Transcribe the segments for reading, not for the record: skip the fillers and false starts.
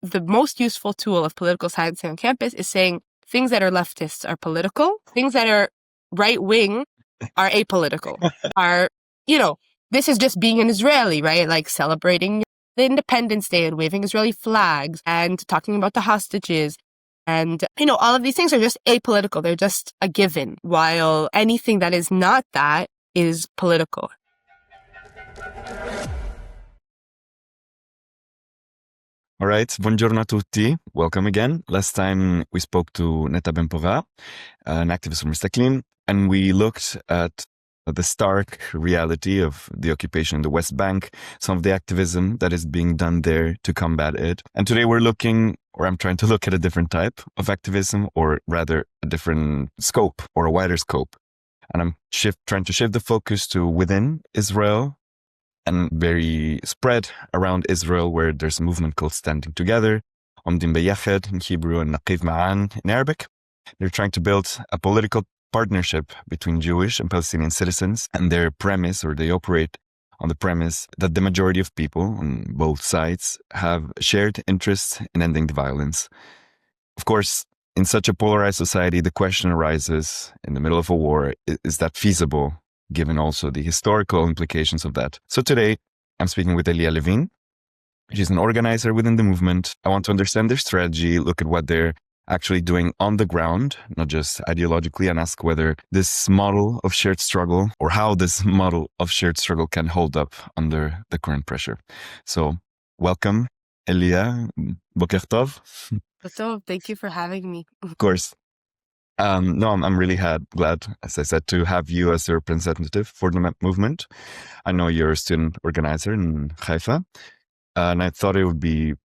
the most useful tool of political science on campus is saying things that are leftists are political, things that are right-wing are apolitical, are, this is just being an Israeli, right? Like celebrating the Independence Day and waving Israeli flags and talking about the hostages. And, all of these things are just apolitical. They're just a given, while anything that is not that is political. All right, buongiorno a tutti. Welcome again. Last time we spoke to Netta Ben-Pora, an activist from Mustaklim, and we looked at the stark reality of the occupation in the West Bank, some of the activism that is being done there to combat it. And today I'm trying to look at a different type of activism, or rather a different scope or a wider scope. And I'm trying to shift the focus to within Israel and very spread around Israel, where there's a movement called Standing Together, Omdim Beyached in Hebrew and Naqiv Ma'an in Arabic. They're trying to build a political partnership between Jewish and Palestinian citizens, and their premise, or they operate on the premise, that the majority of people on both sides have shared interests in ending the violence. Of course, in such a polarized society, the question arises in the middle of a war, is that feasible, given also the historical implications of that? So today, I'm speaking with Eliah Levin. She's an organizer within the movement. I want to understand their strategy, look at what they're actually doing on the ground, not just ideologically, and ask whether this model of shared struggle, or how this model of shared struggle can hold up under the current pressure. So welcome, Eliah. Boker tov. So thank you for having me. Of course. I'm really glad, as I said, to have you as a representative for the movement. I know you're a student organizer in Haifa, and I thought it would be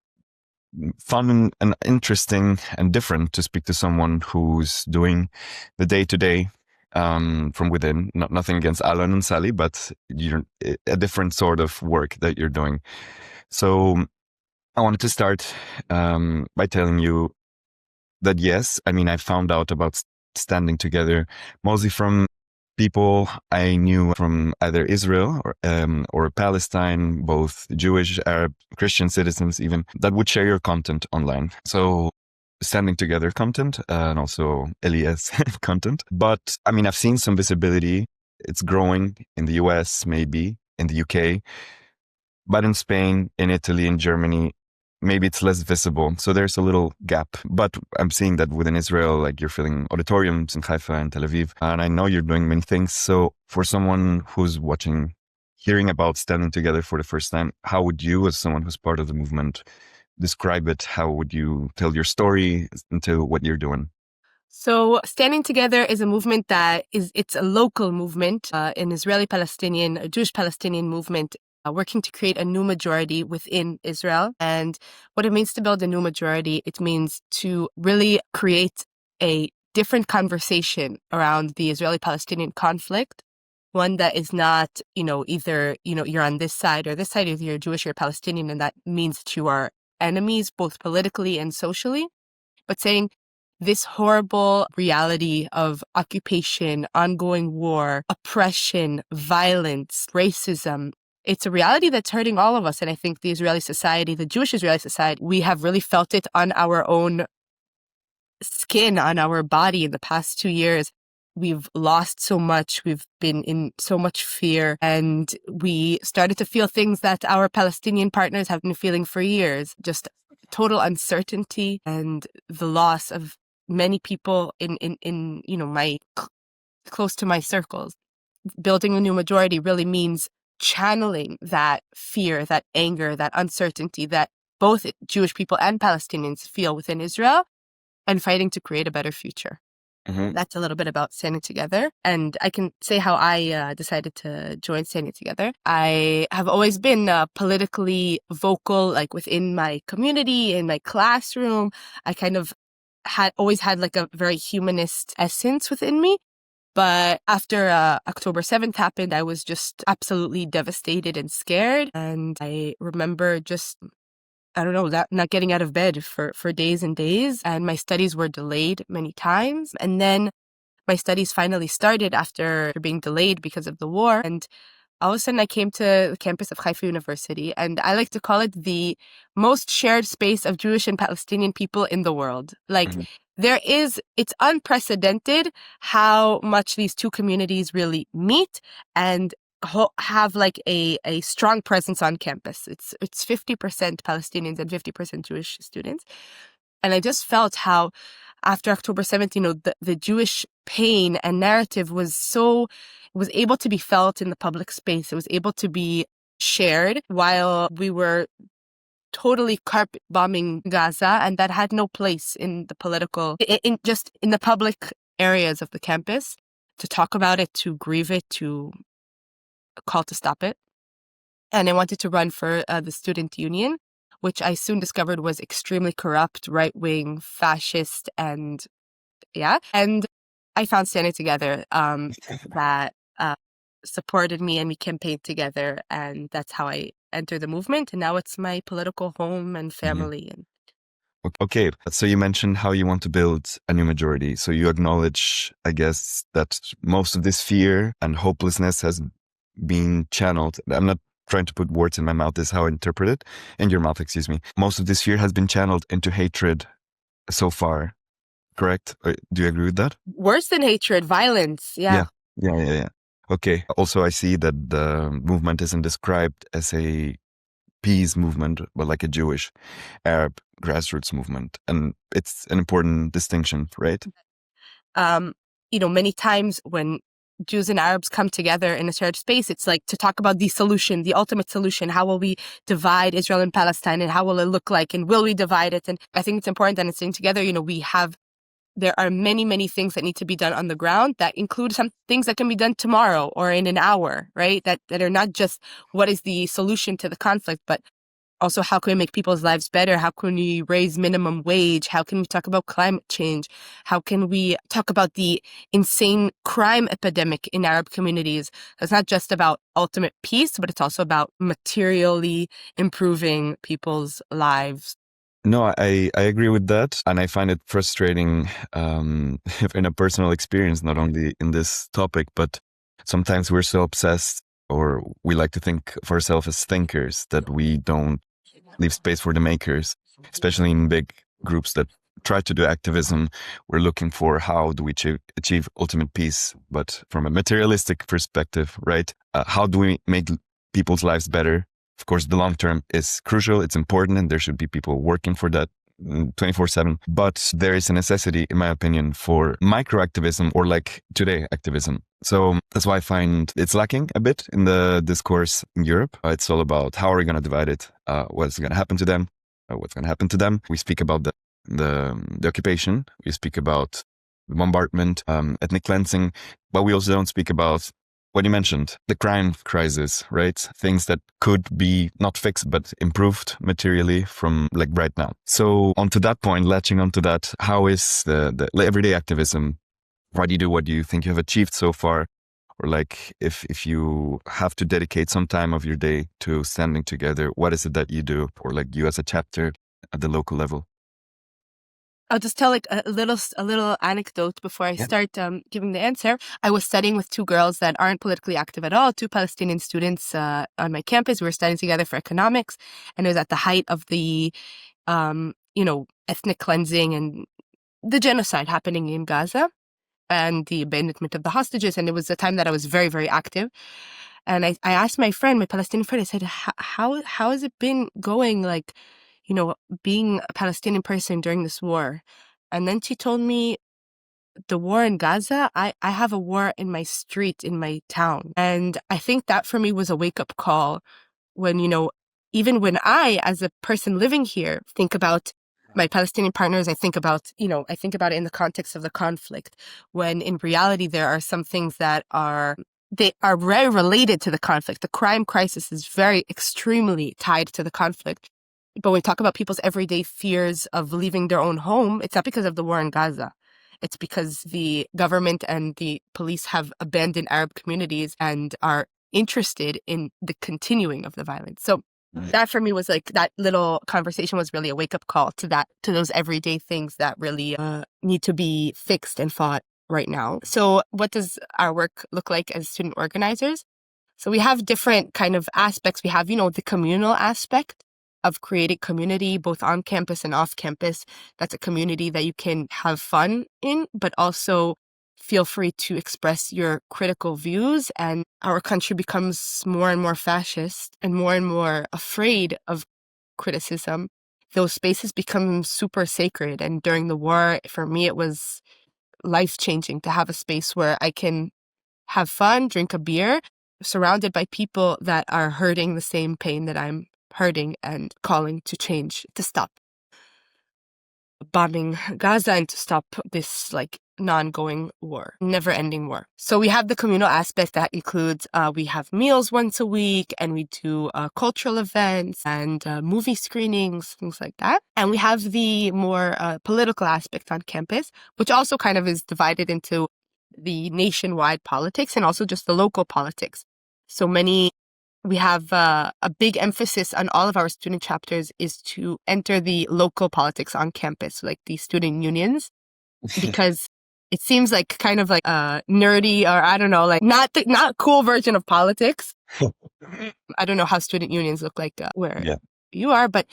fun and interesting and different to speak to someone who's doing the day-to-day from within. Nothing against Alan and Sally, but you're a different sort of work that you're doing. So I wanted to start by telling you that yes, I found out about Standing Together mostly from people I knew from either Israel or Palestine, both Jewish, Arab, Christian citizens even, that would share your content online. So Standing Together content and also Elias content. But I've seen some visibility. It's growing in the US, maybe in the UK, but in Spain, in Italy, in Germany, maybe it's less visible. So there's a little gap. But I'm seeing that within Israel, like you're filling auditoriums in Haifa and Tel Aviv. And I know you're doing many things. So for someone who's watching, hearing about Standing Together for the first time, how would you, as someone who's part of the movement, describe it? How would you tell your story into what you're doing? So Standing Together is a movement it's a local movement, an Israeli-Palestinian, a Jewish-Palestinian movement, working to create a new majority within Israel. And what it means to build a new majority, it means to really create a different conversation around the Israeli-Palestinian conflict, one that is not, either, you're on this side or this side, either you're Jewish or Palestinian, and that means that you are enemies, both politically and socially, but saying this horrible reality of occupation, ongoing war, oppression, violence, racism, it's a reality that's hurting all of us. And I think the Israeli society, the Jewish Israeli society, we have really felt it on our own skin, on our body in the past 2 years. We've lost so much. We've been in so much fear. And we started to feel things that our Palestinian partners have been feeling for years. Just total uncertainty and the loss of many people in my close to my circles. Building a new majority really means channeling that fear, that anger, that uncertainty that both Jewish people and Palestinians feel within Israel, and fighting to create a better future. Mm-hmm. That's a little bit about Standing Together. And I can say how I decided to join Standing Together. I have always been politically vocal, like within my community, in my classroom. I kind of always had like a very humanist essence within me. But after October 7th happened, I was just absolutely devastated and scared. And I remember not getting out of bed for days and days. And my studies were delayed many times. And then my studies finally started after being delayed because of the war. And all of a sudden I came to the campus of Haifa University, and I like to call it the most shared space of Jewish and Palestinian people in the world. Like, it's unprecedented how much these two communities really meet and have like a strong presence on campus. It's 50% Palestinians and 50% Jewish students. And I just felt how after October 7th, the Jewish pain and narrative was able to be felt in the public space. It was able to be shared while we were totally carpet bombing Gaza, and that had no place in the political, just in the public areas of the campus, to talk about it, to grieve it, to call to stop it. And I wanted to run for the student union, which I soon discovered was extremely corrupt, right-wing, fascist, and I found Standing Together that supported me, and we campaigned together, and that's how I entered the movement, and now it's my political home and family. Okay, so you mentioned how you want to build a new majority. So you acknowledge, I guess, that most of this fear and hopelessness has been channeled. I'm not trying to put words in my mouth. This is how I interpret it. In your mouth, excuse me. Most of this fear has been channeled into hatred so far, correct? Do you agree with that? Worse than hatred, violence. Yeah. Okay. Also, I see that the movement isn't described as a peace movement, but like a Jewish Arab grassroots movement. And it's an important distinction, right? Many times when Jews and Arabs come together in a shared space, it's like to talk about the solution, the ultimate solution. How will we divide Israel and Palestine, and how will it look like, and will we divide it? And I think it's important that in staying together, there are many, many things that need to be done on the ground that include some things that can be done tomorrow or in an hour, right? That are not just what is the solution to the conflict, but also how can we make people's lives better? How can we raise minimum wage? How can we talk about climate change? How can we talk about the insane crime epidemic in Arab communities? It's not just about ultimate peace, but it's also about materially improving people's lives. No, I agree with that. And I find it frustrating in a personal experience, not only in this topic, but sometimes we're so obsessed, or we like to think of ourselves as thinkers, that we don't leave space for the makers, especially in big groups that try to do activism. We're looking for how do we achieve ultimate peace, but from a materialistic perspective, right? How do we make people's lives better? Of course, the long term is crucial. It's important, and there should be people working for that 24/7. But there is a necessity, in my opinion, for micro activism, or like today activism. So that's why I find it's lacking a bit in the discourse in Europe. It's all about how are we going to divide it? What's going to happen to them? What's going to happen to them? We speak about the occupation. We speak about the bombardment, ethnic cleansing, but we also don't speak about what you mentioned, the crime crisis, right? Things that could be not fixed, but improved materially from like right now. So onto that point, latching onto that, how is the everyday activism? Why do you do what you think you have achieved so far? Or like if you have to dedicate some time of your day to standing together, what is it that you do? Or like you as a chapter at the local level? I'll just tell like a little anecdote before I start giving the answer. I was studying with two girls that aren't politically active at all, two Palestinian students on my campus. We were studying together for economics, and it was at the height of the, ethnic cleansing and the genocide happening in Gaza and the abandonment of the hostages. And it was a time that I was very, very active. And I asked my Palestinian friend, I said, how has it been going, like, being a Palestinian person during this war? And then she told me, the war in Gaza, I have a war in my street, in my town. And I think that for me was a wake-up call when, even when I, as a person living here, think about my Palestinian partners, I think about it in the context of the conflict, when in reality there are some things that are very related to the conflict. The crime crisis is very extremely tied to the conflict. But when we talk about people's everyday fears of leaving their own home, it's not because of the war in Gaza. It's because the government and the police have abandoned Arab communities and are interested in the continuing of the violence. So that for me was like, that little conversation was really a wake-up call to those everyday things that really need to be fixed and fought right now. So what does our work look like as student organizers? So we have different kind of aspects. We have, the communal aspect of creating community, both on campus and off campus. That's a community that you can have fun in, but also feel free to express your critical views. And our country becomes more and more fascist and more afraid of criticism. Those spaces become super sacred. And during the war, for me, it was life-changing to have a space where I can have fun, drink a beer, surrounded by people that are hurting the same pain that I'm hurting and calling to change, to stop bombing Gaza and to stop this non-going war, never-ending war. So we have the communal aspect that includes we have meals once a week, and we do cultural events and movie screenings, things like that. And we have the more political aspect on campus, which also kind of is divided into the nationwide politics and also just the local politics. So we have a big emphasis on all of our student chapters is to enter the local politics on campus, like the student unions, because it seems like kind of like a nerdy, or I don't know, like not cool version of politics. I don't know how student unions look like where you are, but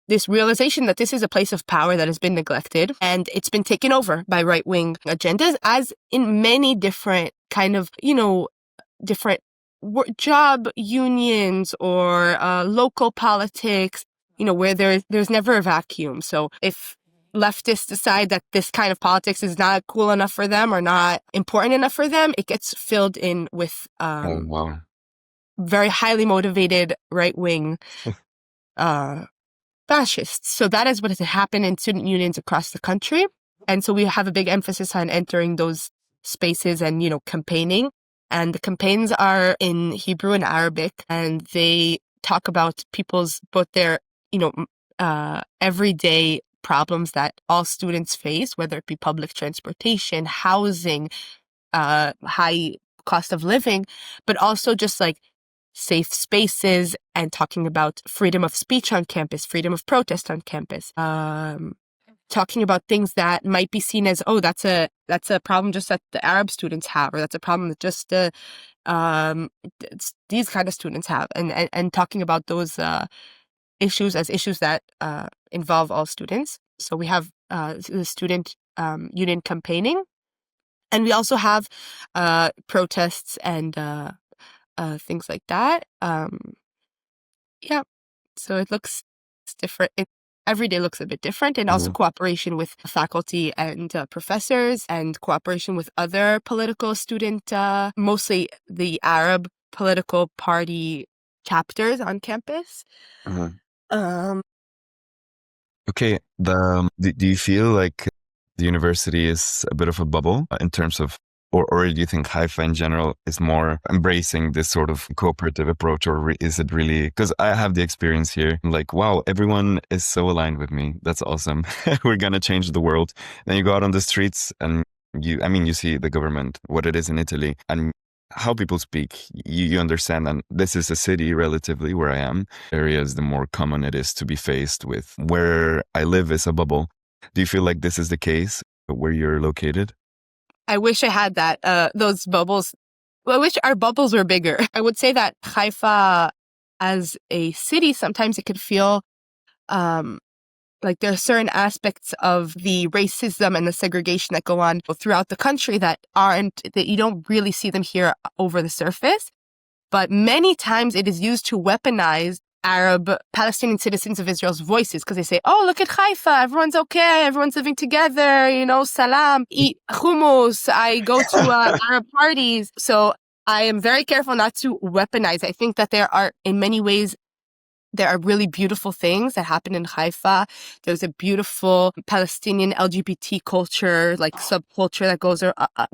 this realization that this is a place of power that has been neglected and it's been taken over by right-wing agendas, as in many different kind of, different job unions or local politics, where there's never a vacuum. So if leftists decide that this kind of politics is not cool enough for them or not important enough for them, it gets filled in with very highly motivated right-wing fascists. So that is what has happened in student unions across the country. And so we have a big emphasis on entering those spaces and, campaigning. And the campaigns are in Hebrew and Arabic, and they talk about both their, everyday problems that all students face, whether it be public transportation, housing, high cost of living, but also just like safe spaces and talking about freedom of speech on campus, freedom of protest on campus. Talking about things that might be seen as, that's a problem just that the Arab students have, or that's a problem that just these kind of students have, and talking about those issues as issues that involve all students. So we have the student union campaigning, and we also have protests and things like that. So it looks different. Every day looks a bit different, and also cooperation with faculty and professors, and cooperation with other political student, mostly the Arab political party chapters on campus. Okay. Do you feel like the university is a bit of a bubble in terms of, or do you think Haifa in general is more embracing this sort of cooperative approach, or is it really, because I have the experience here, I'm like, wow, everyone is so aligned with me. That's awesome. We're going to change the world. Then you go out on the streets and you see the government, what it is in Italy, and how people speak, you understand. And this is a city relatively where I am. Areas, the more common it is to be faced with. Where I live is a bubble. Do you feel like this is the case where you're located? I wish I had that, those bubbles. Well, I wish our bubbles were bigger. I would say that Haifa as a city, sometimes it could feel like there are certain aspects of the racism and the segregation that go on throughout the country that you don't really see them here over the surface. But many times it is used to weaponize Arab Palestinian citizens of Israel's voices, because they say, oh, look at Haifa, everyone's okay, everyone's living together, salam, eat hummus, I go to Arab parties. So I am very careful not to weaponize. I think that there are really beautiful things that happen in Haifa. There's a beautiful Palestinian LGBT culture, like subculture that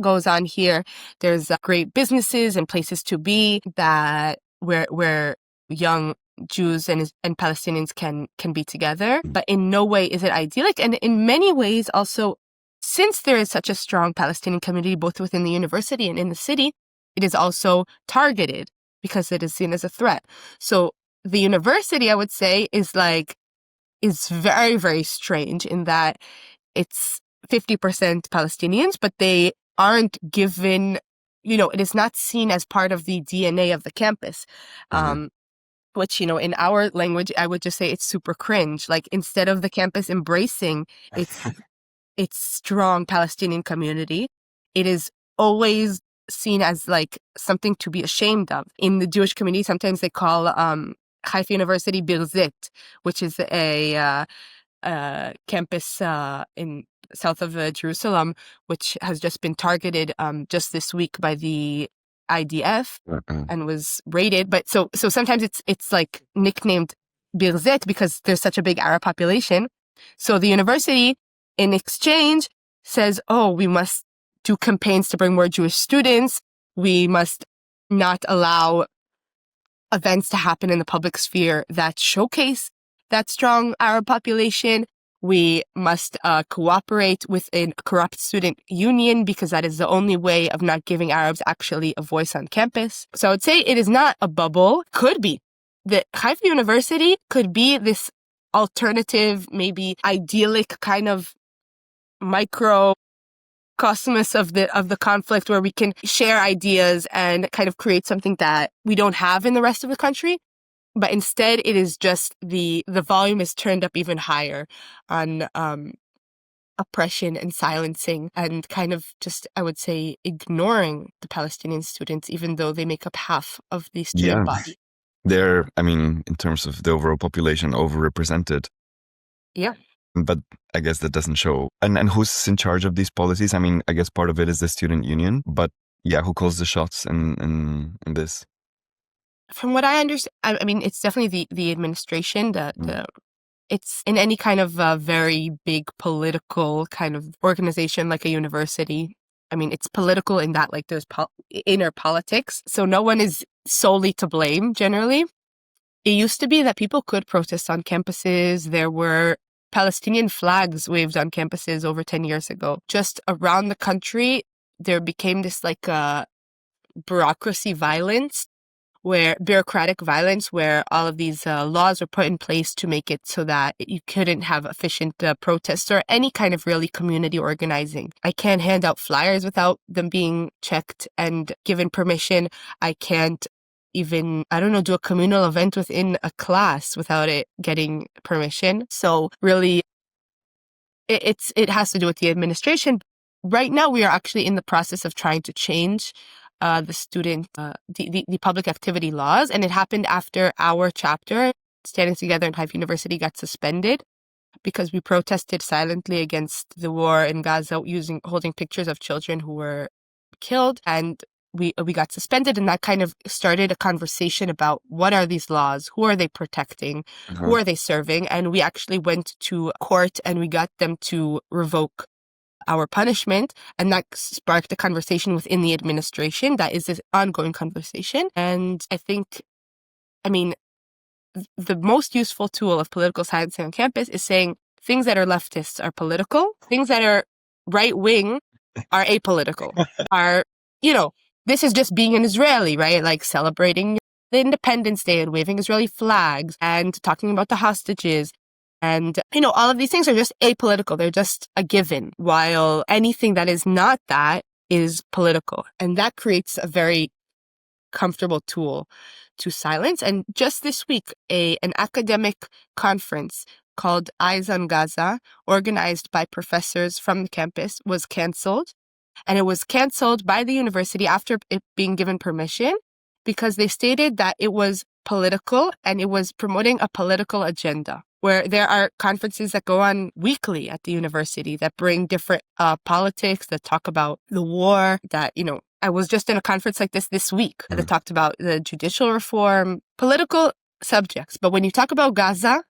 goes on here. There's great businesses and places to be that where young Jews and Palestinians can be together. But in no way is it idyllic. And in many ways also, since there is such a strong Palestinian community, both within the university and in the city, it is also targeted because it is seen as a threat. So the university, I would say, is very, very strange in that it's 50% Palestinians, but they aren't given it is not seen as part of the DNA of the campus. Which, in our language, I would just say it's super cringe. Like, instead of the campus embracing its strong Palestinian community, it is always seen as like something to be ashamed of. In the Jewish community, sometimes they call Haifa University Birzit, which is a campus in south of Jerusalem, which has just been targeted just this week by the IDF and was raided. But so sometimes it's like nicknamed Birzet because there's such a big Arab population. So the university, in exchange, says, oh, we must do campaigns to bring more Jewish students. We must not allow events to happen in the public sphere that showcase that strong Arab population. We must cooperate with a corrupt student union because that is the only way of not giving Arabs actually a voice on campus. So I would say it is not a bubble. Could be. The Haifa University could be this alternative, maybe idyllic kind of microcosmos of the conflict where we can share ideas and kind of create something that we don't have in the rest of the country. But instead, it is just the volume is turned up even higher on oppression and silencing and kind of just, I would say, ignoring the Palestinian students, even though they make up half of the student body. They're, in terms of the overall population, overrepresented. Yeah. But I guess that doesn't show. And who's in charge of these policies? I guess part of it is the student union, but yeah, who calls the shots in this? From what I understand, it's definitely the administration. It's in any kind of very big political kind of organization like a university. It's political in that like there's inner politics. So no one is solely to blame generally. It used to be that people could protest on campuses. There were Palestinian flags waved on campuses over 10 years ago. Just around the country, there became this like bureaucratic violence where all of these laws were put in place to make it so that you couldn't have efficient protests or any kind of really community organizing. I can't hand out flyers without them being checked and given permission. I can't even, do a communal event within a class without it getting permission. So really, it has to do with the administration. Right now, we are actually in the process of trying to change the public activity laws. And it happened after our chapter, Standing Together in Haifa University, got suspended because we protested silently against the war in Gaza holding pictures of children who were killed. And we got suspended, and that kind of started a conversation about what are these laws? Who are they protecting? Who are they serving? And we actually went to court and we got them to revoke our punishment, and that sparked a conversation within the administration that is this ongoing conversation. And I think, the most useful tool of political science on campus is saying things that are leftists are political, things that are right-wing are apolitical, this is just being an Israeli, right? Like celebrating the Independence Day and waving Israeli flags and talking about the hostages. And, all of these things are just apolitical. They're just a given, while anything that is not that is political. And that creates a very comfortable tool to silence. And just this week, an academic conference called Eyes on Gaza, organized by professors from the campus, was canceled. And it was canceled by the university after it being given permission because they stated that it was political and it was promoting a political agenda, where there are conferences that go on weekly at the university that bring different politics, that talk about the war, that, I was just in a conference like this week that talked about the judicial reform, political subjects. But when you talk about Gaza,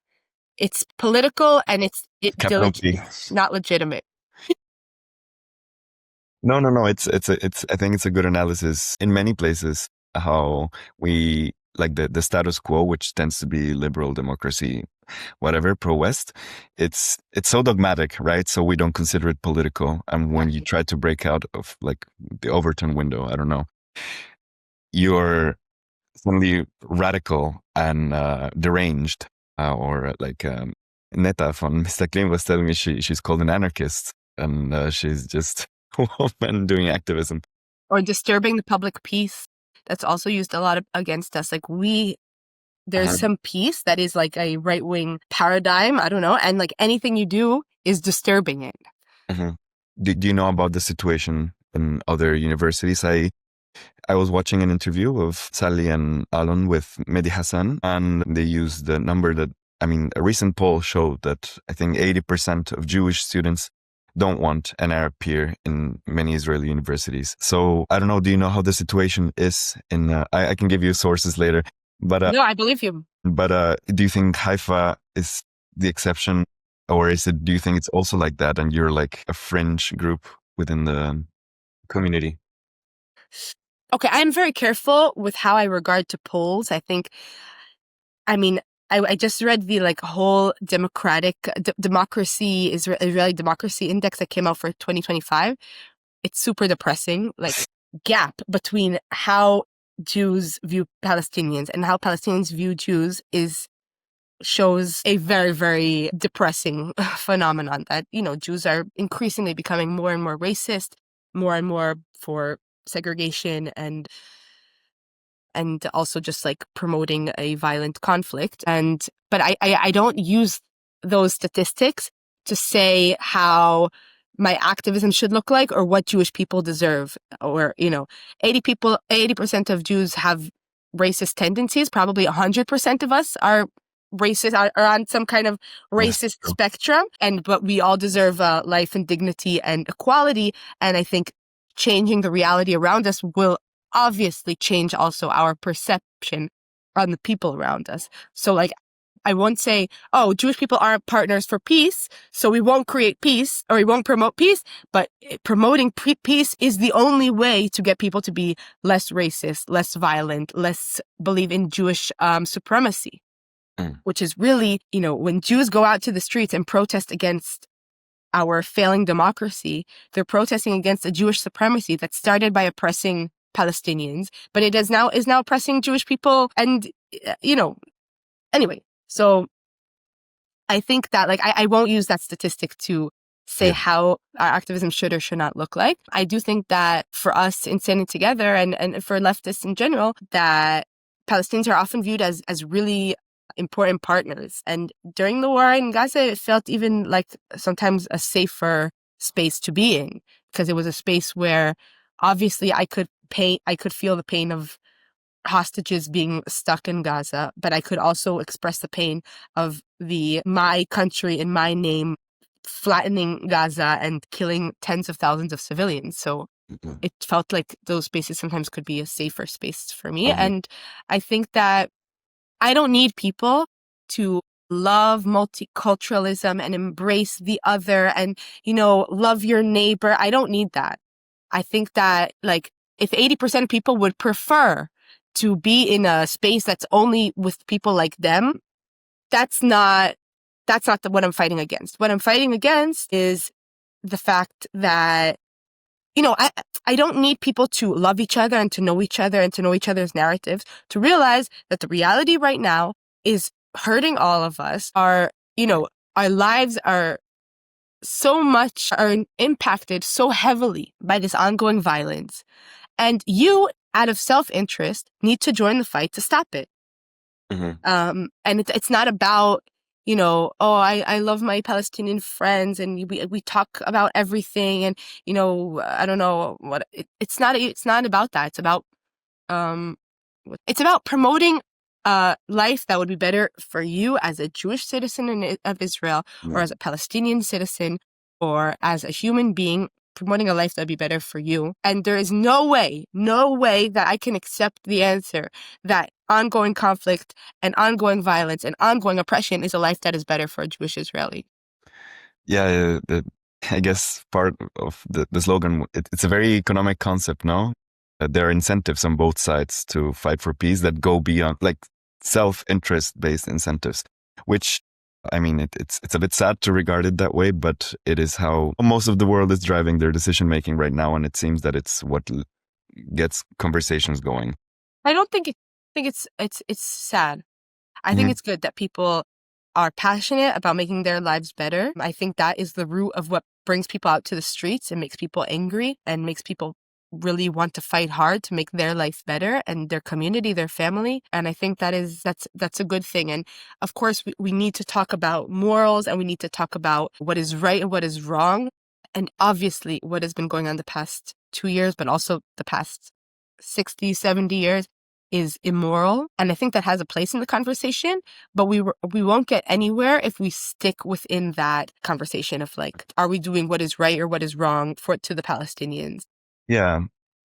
it's political and it's not legitimate. No. I think it's a good analysis in many places how we like the status quo, which tends to be liberal democracy, whatever, pro-West. It's so dogmatic, right? So we don't consider it political. And when you try to break out of like the Overton window, I don't know, you're suddenly radical and deranged, or like Netta from Mr. Klim was telling me she's called an anarchist, and she's just a woman doing activism. or disturbing the public peace. That's also used a lot against us. Like there's some peace that is like a right-wing paradigm. I don't know. And like anything you do is disturbing it. Do you know about the situation in other universities? I was watching an interview of Sally and Alon with Mehdi Hassan, and they used the number that, a recent poll showed that I think 80% of Jewish students don't want an Arab peer in many Israeli universities. So I don't know, do you know how the situation is in, I can give you sources later, but no, I believe you. But do you think Haifa is the exception, or do you think it's also like that and you're like a fringe group within the community? Okay, I'm very careful with how I regard to polls. I just read the like whole democracy, Israeli democracy index that came out for 2025. It's super depressing. Like gap between how Jews view Palestinians and how Palestinians view Jews shows a very, very depressing phenomenon that, Jews are increasingly becoming more and more racist, more and more for segregation and also just like promoting a violent conflict. But I don't use those statistics to say how my activism should look like or what Jewish people deserve. Or, 80% of Jews have racist tendencies. Probably 100% of us are racist, are on some kind of racist spectrum. But we all deserve life and dignity and equality. And I think changing the reality around us will obviously change also our perception on the people around us. So like, I won't say, oh, Jewish people aren't partners for peace, so we won't create peace or we won't promote peace. But promoting peace is the only way to get people to be less racist, less violent, less believe in Jewish supremacy, which is really, when Jews go out to the streets and protest against our failing democracy, they're protesting against a Jewish supremacy that started by oppressing Palestinians, but it is now oppressing Jewish people. And, anyway, so I think that like, I won't use that statistic to say how our activism should or should not look like. I do think that for us in standing together and for leftists in general, that Palestinians are often viewed as really important partners. And during the war in Gaza, it felt even like sometimes a safer space to be in, because it was a space where obviously I could feel the pain of hostages being stuck in Gaza, but I could also express the pain of my country in my name flattening Gaza and killing tens of thousands of civilians. So it felt like those spaces sometimes could be a safer space for me. And I think that I don't need people to love multiculturalism and embrace the other and, love your neighbor. I don't need that. I think that like if 80% of people would prefer to be in a space that's only with people like them, that's not what I'm fighting against. What I'm fighting against is the fact that, I don't need people to love each other and to know each other and to know each other's narratives to realize that the reality right now is hurting all of us. Our lives are impacted so heavily by this ongoing violence. And you, out of self-interest, need to join the fight to stop it. And it's not about, I love my Palestinian friends and we talk about everything and, I don't know what it's not about that. It's about promoting life that would be better for you as a Jewish citizen of Israel or as a Palestinian citizen or as a human being, promoting a life that would be better for you. And there is no way that I can accept the answer that ongoing conflict and ongoing violence and ongoing oppression is a life that is better for a Jewish Israeli. Yeah, I guess part of the slogan, it's a very economic concept, no? There are incentives on both sides to fight for peace that go beyond, like self-interest based incentives, which, it's a bit sad to regard it that way, but it is how most of the world is driving their decision-making right now, and it seems that it's what gets conversations going. I don't think it's sad. I think it's good that people are passionate about making their lives better. I think that is the root of what brings people out to the streets and makes people angry and makes people really want to fight hard to make their life better and their community, their family. And I think that's a good thing. And of course, we need to talk about morals, and we need to talk about what is right and what is wrong. And obviously what has been going on the past 2 years, but also the past 60, 70 years is immoral. And I think that has a place in the conversation, but we won't get anywhere if we stick within that conversation of like, are we doing what is right or what is wrong to the Palestinians? Yeah.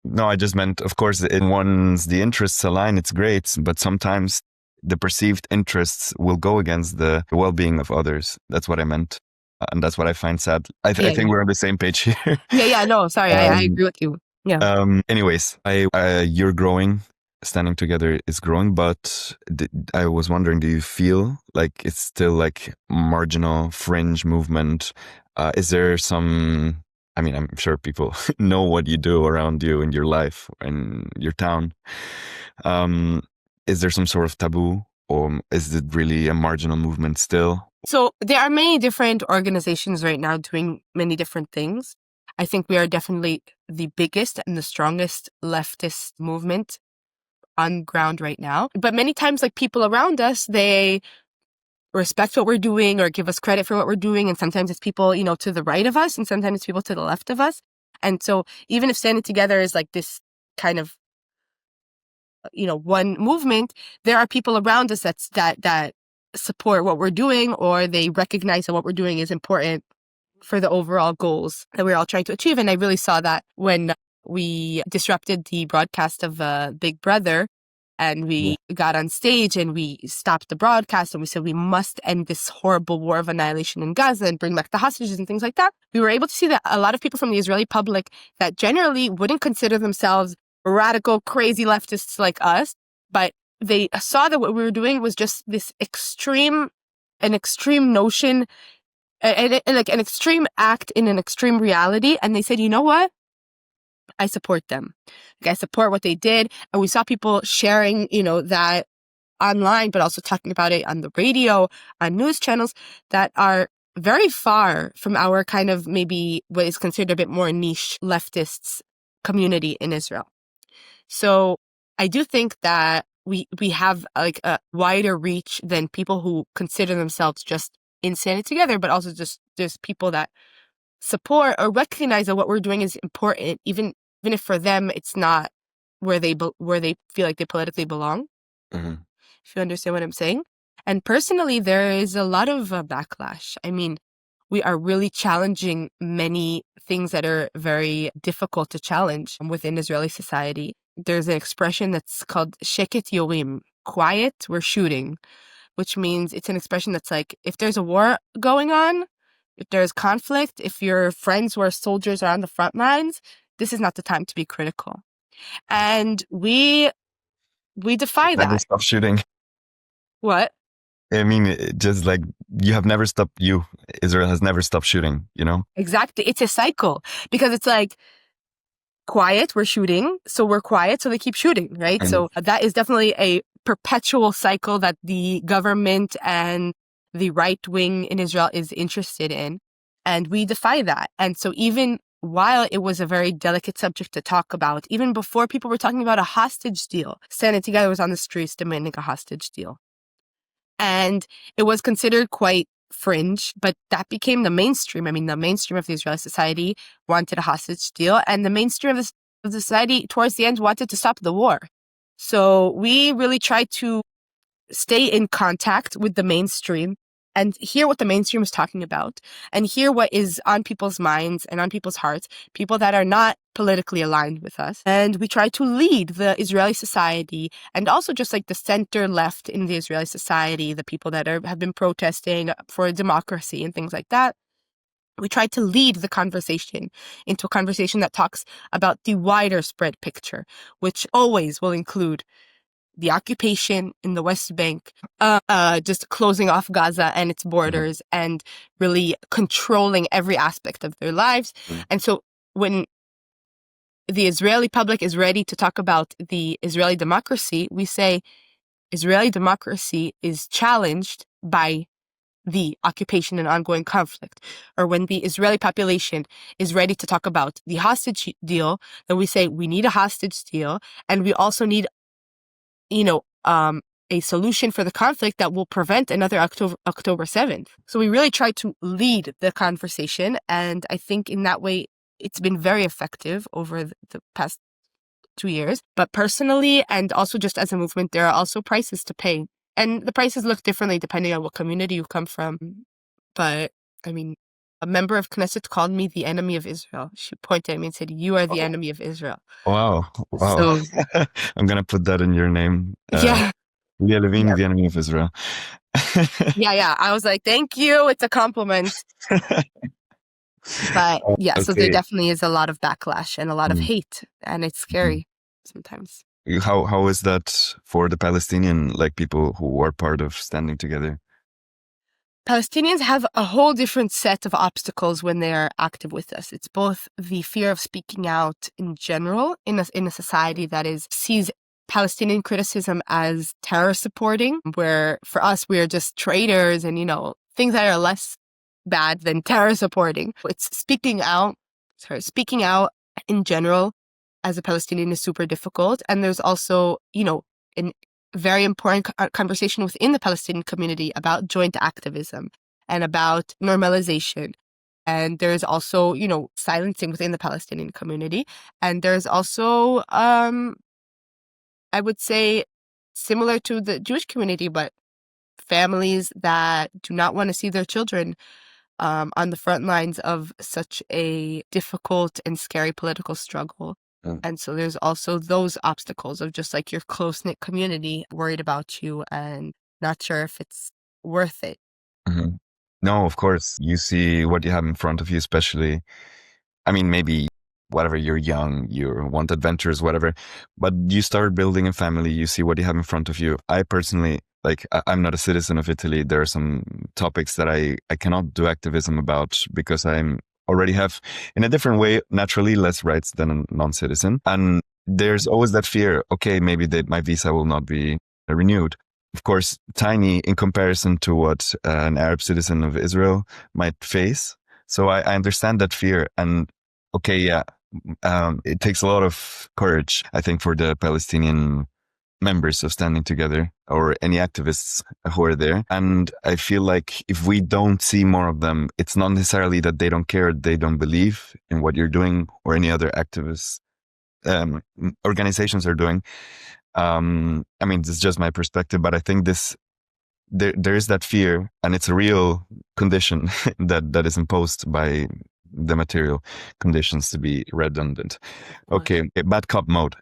No, I just meant, of course, once the interests align, it's great, but sometimes the perceived interests will go against the well-being of others. That's what I meant. And that's what I find sad. I think we're on the same page here. No, sorry. I agree with you. Yeah. Anyways, you're growing. Standing together is growing, but I was wondering, do you feel like it's still like marginal fringe movement? Is there some, I mean, I'm sure people know what you do around you in your life, in your town. Is there some sort of taboo, or is it really a marginal movement still? So there are many different organizations right now doing many different things. I think we are definitely the biggest and the strongest leftist movement on ground right now. But many times, like, people around us, they respect what we're doing or give us credit for what we're doing. And sometimes it's people, to the right of us, and sometimes it's people to the left of us. And so even if standing together is like this kind of, one movement, there are people around us that support what we're doing, or they recognize that what we're doing is important for the overall goals that we're all trying to achieve. And I really saw that when we disrupted the broadcast of Big Brother, and we got on stage and we stopped the broadcast, and we said we must end this horrible war of annihilation in Gaza and bring back the hostages and things like that. We were able to see that a lot of people from the Israeli public that generally wouldn't consider themselves radical, crazy leftists like us, but they saw that what we were doing was just this an extreme notion, like an extreme act in an extreme reality. And they said, you know what? I support them. Like, I support what they did. And we saw people sharing, that online, but also talking about it on the radio, on news channels that are very far from our kind of maybe what is considered a bit more niche leftists community in Israel. So I do think that we have like a wider reach than people who consider themselves just in standing together, but also just there's people that support or recognize that what we're doing is important, even if for them it's not where they feel like they politically belong. Mm-hmm. If you understand what I'm saying. And personally, there is a lot of backlash. I mean, we are really challenging many things that are very difficult to challenge within Israeli society. There's an expression that's called sheket yorim, quiet, we're shooting, which means it's an expression that's like, if there's a war going on, if there's conflict, if your friends who are soldiers are on the front lines, this is not the time to be critical. And we defy that. Stop shooting. What? I mean, just like Israel has never stopped shooting, Exactly. It's a cycle, because it's like, quiet, we're shooting, so we're quiet, so they keep shooting, right? Mm-hmm. So that is definitely a perpetual cycle that the government and the right wing in Israel is interested in. And we defy that. And so even while it was a very delicate subject to talk about, even before people were talking about a hostage deal, standing together was on the streets demanding a hostage deal. And it was considered quite fringe, but that became the mainstream. I mean, the mainstream of the Israeli society wanted a hostage deal, and the mainstream of the society towards the end wanted to stop the war. So we really tried to stay in contact with the mainstream and hear what the mainstream is talking about, and hear what is on people's minds and on people's hearts, people that are not politically aligned with us. And we try to lead the Israeli society, and also just like the center left in the Israeli society, the people that have been protesting for democracy and things like that. We try to lead the conversation into a conversation that talks about the wider spread picture, which always will include the occupation in the West Bank, just closing off Gaza and its borders, and really controlling every aspect of their lives. And so when the Israeli public is ready to talk about the Israeli democracy, we say Israeli democracy is challenged by the occupation and ongoing conflict, or when the Israeli population is ready to talk about the hostage deal, then we say we need a hostage deal, and we also need, a solution for the conflict that will prevent another October 7th. So we really try to lead the conversation, and I think in that way it's been very effective over the past 2 years. But personally, and also just as a movement, there are also prices to pay. And the prices look differently depending on what community you come from. But, I mean, a member of Knesset called me the enemy of Israel. She pointed at me and said, "You are the enemy of Israel." Wow. So, I'm going to put that in your name. yeah. Eliah Levin, Yeah. the enemy of Israel. Yeah. I was like, thank you. It's a compliment. But yeah, so there Okay. definitely is a lot of backlash and a lot of hate, and it's scary sometimes. How is that for the Palestinian, like people who are part of standing together? Palestinians have a whole different set of obstacles when they are active with us. It's both the fear of speaking out in general in a society that sees Palestinian criticism as terror supporting, where for us we are just traitors and things that are less bad than terror supporting. It's speaking out in general as a Palestinian is super difficult, and there's also an very important conversation within the Palestinian community about joint activism and about normalization. And there's also, silencing within the Palestinian community. And there's also, I would say, similar to the Jewish community, but families that do not want to see their children on the front lines of such a difficult and scary political struggle. And so there's also those obstacles of just like your close-knit community worried about you and not sure if it's worth it. Mm-hmm. No, of course. You see what you have in front of you, especially, I mean, maybe whatever, you're young, you want adventures, whatever, but you start building a family, you see what you have in front of you. I personally, I'm not a citizen of Italy. There are some topics that I cannot do activism about because I'm already have, in a different way, naturally less rights than a non-citizen. And there's always that fear, okay, maybe my visa will not be renewed. Of course, tiny in comparison to what an Arab citizen of Israel might face. So I understand that fear. And okay, yeah, it takes a lot of courage, I think, for the Palestinian members of Standing Together or any activists who are there. And I feel like if we don't see more of them, it's not necessarily that they don't care, they don't believe in what you're doing or any other activists organizations are doing. I mean, this is just my perspective, but I think there is that fear, and it's a real condition that is imposed by the material conditions, to be redundant. Okay, bad cop mode.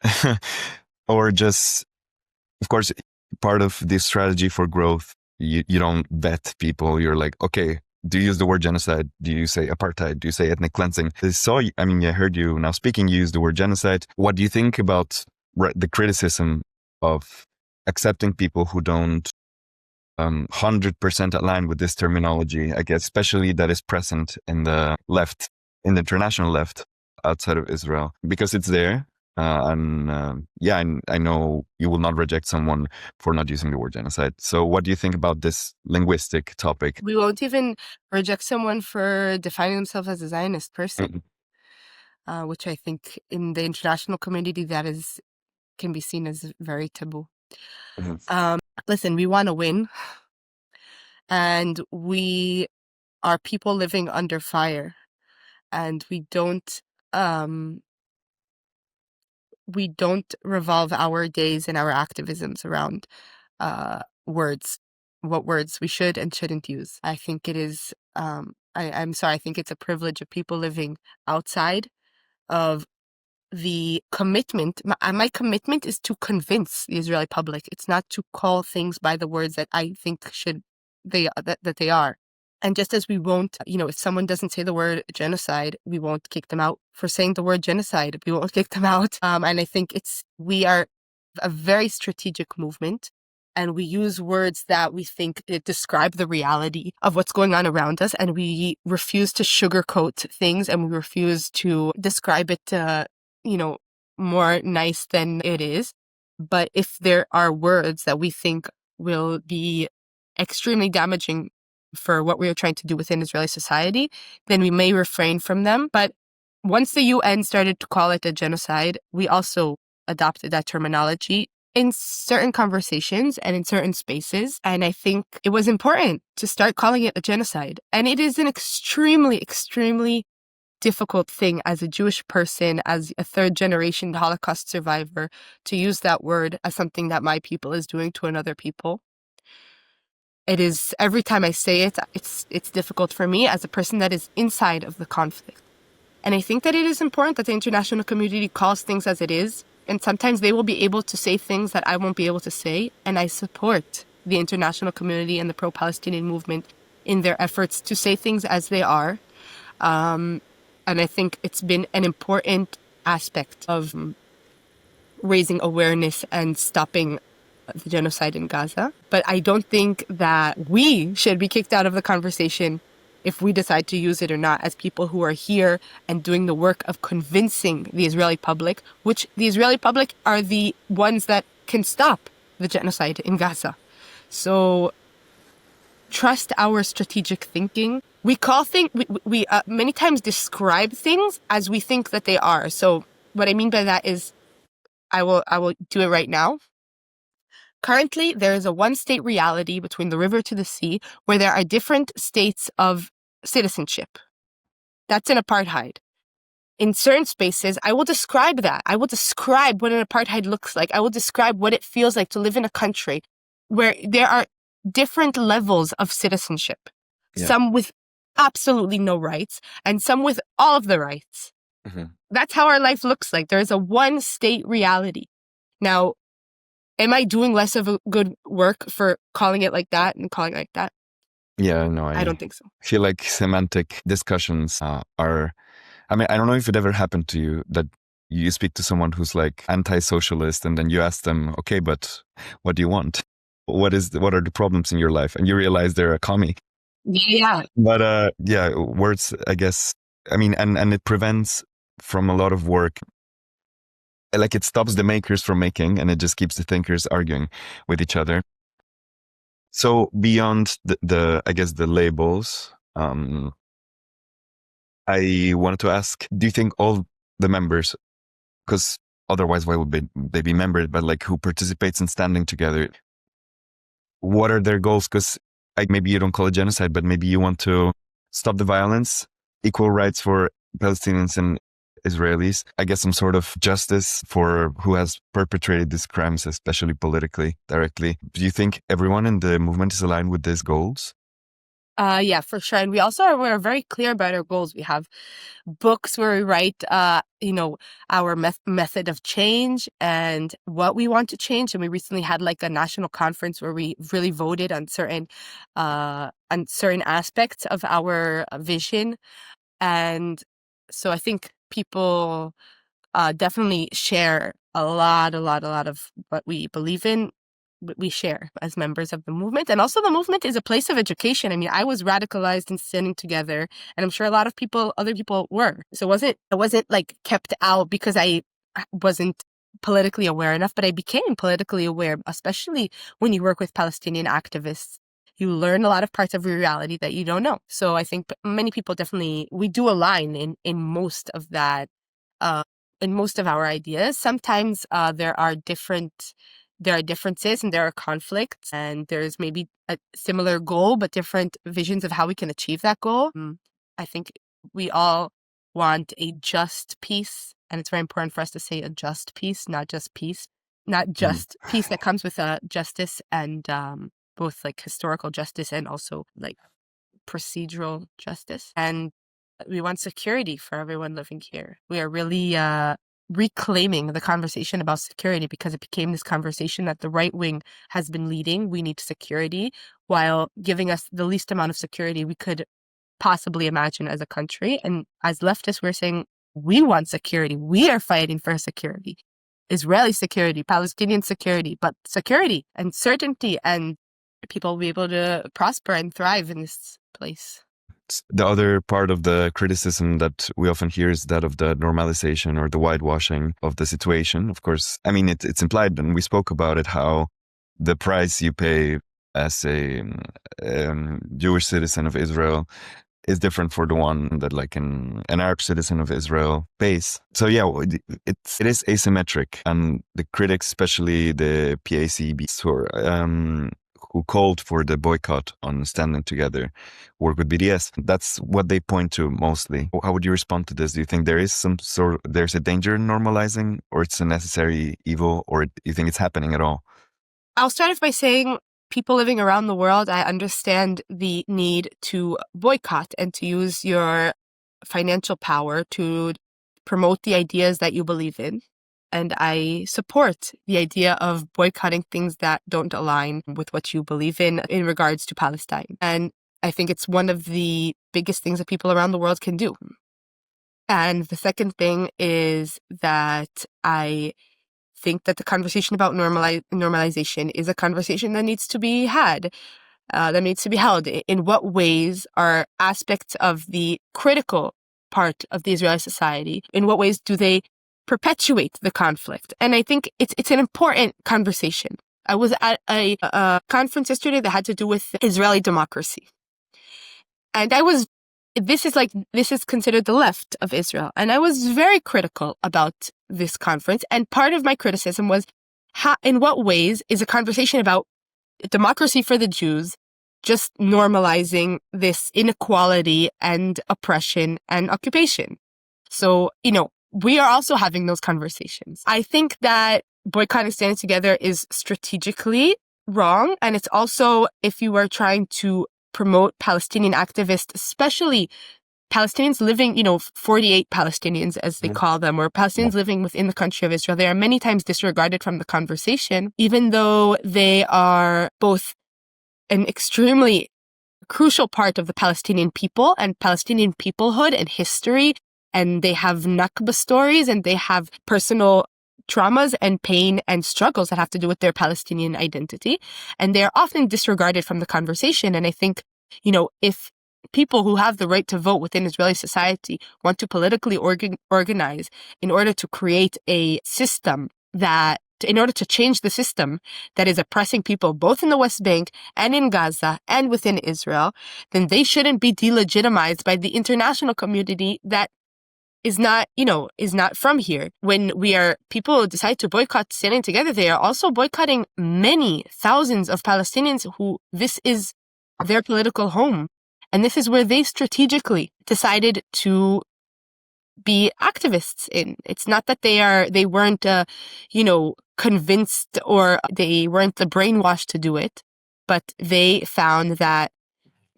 Or just, of course, part of this strategy for growth, you don't vet people. You're like, okay, do you use the word genocide? Do you say apartheid? Do you say ethnic cleansing? I heard you now speaking, you use the word genocide. What do you think about the criticism of accepting people who don't 100% align with this terminology, I guess, especially that is present in the left, in the international left outside of Israel, because it's there. I know you will not reject someone for not using the word genocide. So what do you think about this linguistic topic? We won't even reject someone for defining themselves as a Zionist person, which I think in the international community can be seen as very taboo. Listen, we want to win, and we are people living under fire, and we don't revolve our days and our activisms around words, what words we should and shouldn't use. I think it is, I'm sorry, I think it's a privilege of people living outside of the commitment. My commitment is to convince the Israeli public. It's not to call things by the words that I think that they are. And just as we won't, if someone doesn't say the word genocide, we won't kick them out for saying the word genocide. We won't kick them out. And I think we are a very strategic movement, and we use words that we think describe the reality of what's going on around us. And we refuse to sugarcoat things, and we refuse to describe it, more nice than it is. But if there are words that we think will be extremely damaging for what we are trying to do within Israeli society, then we may refrain from them. But once the UN started to call it a genocide, we also adopted that terminology in certain conversations and in certain spaces. And I think it was important to start calling it a genocide. And it is an extremely, extremely difficult thing as a Jewish person, as a third-generation Holocaust survivor, to use that word as something that my people is doing to another people. It is, every time I say it, it's difficult for me as a person that is inside of the conflict. And I think that it is important that the international community calls things as it is. And sometimes they will be able to say things that I won't be able to say. And I support the international community and the pro-Palestinian movement in their efforts to say things as they are. And I think it's been an important aspect of raising awareness and stopping the genocide in Gaza. But I don't think that we should be kicked out of the conversation if we decide to use it or not, as people who are here and doing the work of convincing the Israeli public, which the Israeli public are the ones that can stop the genocide in Gaza. So trust our strategic thinking. We call things, we many times describe things as we think that they are. So what I mean by that is, I will do it right now. Currently, there is a one-state reality between the river to the sea where there are different states of citizenship. That's an apartheid. In certain spaces, I will describe that. I will describe what an apartheid looks like. I will describe what it feels like to live in a country where there are different levels of citizenship. Yeah. Some with absolutely no rights and some with all of the rights. Mm-hmm. That's how our life looks like. There is a one-state reality. Now, am I doing less of a good work for calling it like that and calling it like that? Yeah, no, I don't think so. I feel like semantic discussions are, I mean, I don't know if it ever happened to you that you speak to someone who's like anti-socialist and then you ask them, okay, but what do you want? What are the problems in your life? And you realize they're a commie. Yeah. But yeah, words, I guess, I mean, and it prevents from a lot of work. Like it stops the makers from making and it just keeps the thinkers arguing with each other. So beyond the I guess the labels, I wanted to ask, do you think all the members, because otherwise why would they be members, but like who participates in standing together, what are their goals? Because maybe you don't call it genocide, but maybe you want to stop the violence, equal rights for Palestinians and Israelis, I guess some sort of justice for who has perpetrated these crimes, especially politically, directly. Do you think everyone in the movement is aligned with these goals? Yeah, for sure. And we're very clear about our goals. We have books where we write, our method of change and what we want to change. And we recently had like a national conference where we really voted on certain aspects of our vision. And so I think people definitely share a lot of what we believe in. We share as members of the movement. And also the movement is a place of education. I mean, I was radicalized in standing together, and I'm sure a lot of other people were. So I wasn't like kept out because I wasn't politically aware enough, but I became politically aware, especially when you work with Palestinian activists. You learn a lot of parts of your reality that you don't know. So I think many people definitely, we do align in most of that, in most of our ideas. Sometimes there are differences and there are conflicts, and there's maybe a similar goal, but different visions of how we can achieve that goal. I think we all want a just peace, and it's very important for us to say a just peace, not just peace, not just peace that comes with justice and both like historical justice and also like procedural justice. And we want security for everyone living here. We are really reclaiming the conversation about security because it became this conversation that the right wing has been leading. We need security while giving us the least amount of security we could possibly imagine as a country. And as leftists, we're saying we want security. We are fighting for security. Israeli security, Palestinian security, but security and certainty, and people will be able to prosper and thrive in this place. The other part of the criticism that we often hear is that of the normalization or the whitewashing of the situation. Of course, I mean, it's implied, and we spoke about it, how the price you pay as a Jewish citizen of Israel is different for the one that like an Arab citizen of Israel face. So yeah, it is asymmetric, and the critics, especially the PACBs who called for the boycott on Standing Together, work with BDS, that's what they point to mostly. How would you respond to this? Do you think there is there's a danger in normalizing, or it's a necessary evil, or do you think it's happening at all? I'll start off by saying, people living around the world, I understand the need to boycott and to use your financial power to promote the ideas that you believe in. And I support the idea of boycotting things that don't align with what you believe in regards to Palestine. And I think it's one of the biggest things that people around the world can do. And the second thing is that I think that the conversation about normalization is a conversation that needs to be had, that needs to be held. In what ways are aspects of the critical part of the Israeli society, in what ways do they perpetuate the conflict? And I think it's an important conversation. I was at a conference yesterday that had to do with Israeli democracy. And this is considered the left of Israel. And I was very critical about this conference. And part of my criticism was, in what ways is a conversation about democracy for the Jews just normalizing this inequality and oppression and occupation? So, we are also having those conversations. I think that boycotting Standing Together is strategically wrong. And it's also, if you are trying to promote Palestinian activists, especially Palestinians living, 48 Palestinians, as they call them, or Palestinians living within the country of Israel, they are many times disregarded from the conversation, even though they are both an extremely crucial part of the Palestinian people and Palestinian peoplehood and history. And they have Nakba stories, and they have personal traumas and pain and struggles that have to do with their Palestinian identity. And they're often disregarded from the conversation. And I think, if people who have the right to vote within Israeli society want to politically organize in order to create a system in order to change the system that is oppressing people both in the West Bank and in Gaza and within Israel, then they shouldn't be delegitimized by the international community that is not from here. When people decide to boycott Standing Together, they are also boycotting many thousands of Palestinians who this is their political home. And this is where they strategically decided to be activists in. It's not that they weren't, convinced, or they weren't brainwashed to do it, but they found that